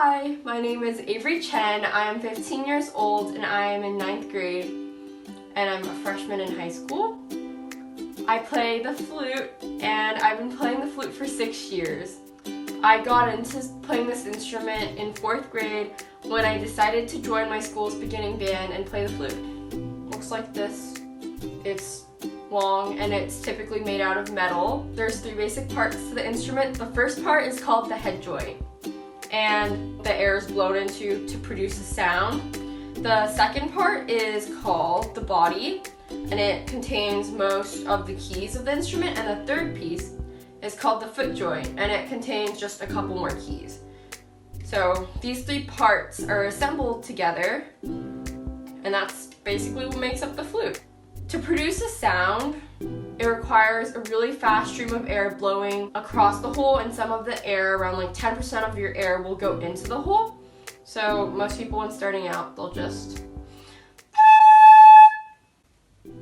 Hi, my name is Avery Chen. I am 15 years old and I am in 9th grade and I'm a freshman in high school. I play the flute and I've been playing the flute for 6 years. I got into playing this instrument in 4th grade when I decided to join my school's beginning band and play the flute. Looks like this. It's long and it's typically made out of metal. There's 3 basic parts to the instrument. The first part is called the head joint, and the air is blown into to produce a sound. The second part is called the body, and it contains most of the keys of the instrument. And the third piece is called the foot joint, and it contains just a couple more keys. So these 3 parts are assembled together, and that's basically what makes up the flute. To produce a sound, it requires a really fast stream of air blowing across the hole, and some of the air, around like 10% of your air, will go into the hole. So most people when starting out, they'll just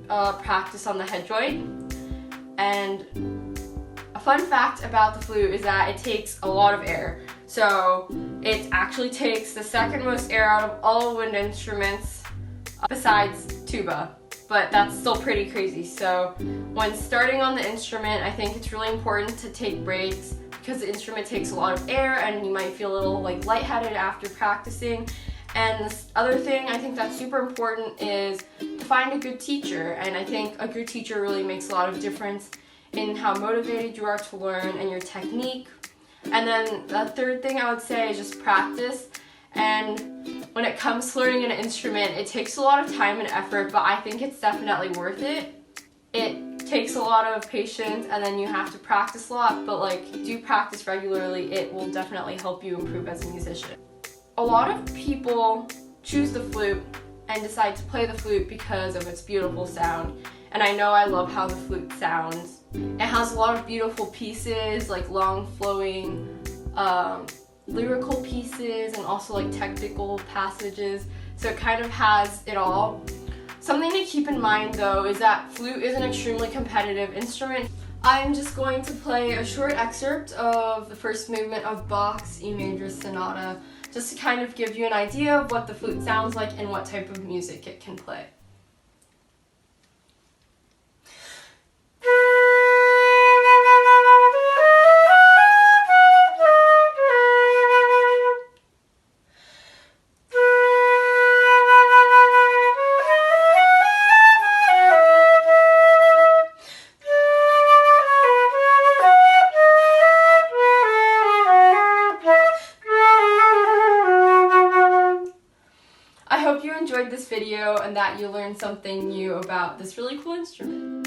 practice on the head joint. And a fun fact about the flute is that it takes a lot of air. So it actually takes the second most air out of all wind instruments besides tuba. But that's still pretty crazy. So when starting on the instrument, I think it's really important to take breaks because the instrument takes a lot of air and you might feel a little like lightheaded after practicing. And this other thing I think that's super important is to find a good teacher. And I think a good teacher really makes a lot of difference in how motivated you are to learn and your technique. And then the third thing I would say is just practice. And when it comes to learning an instrument, it takes a lot of time and effort, but I think it's definitely worth it. It takes a lot of patience and then you have to practice a lot, but like do practice regularly, it will definitely help you improve as a musician. A lot of people choose the flute and decide to play the flute because of its beautiful sound. And I know I love how the flute sounds. It has a lot of beautiful pieces, like long flowing, lyrical pieces and also like technical passages, so it kind of has it all. Something to keep in mind though is that flute is an extremely competitive instrument. I'm just going to play a short excerpt of the first movement of Bach's E major sonata just to kind of give you an idea of what the flute sounds like and what type of music it can play. I hope you enjoyed this video and that you learned something new about this really cool instrument.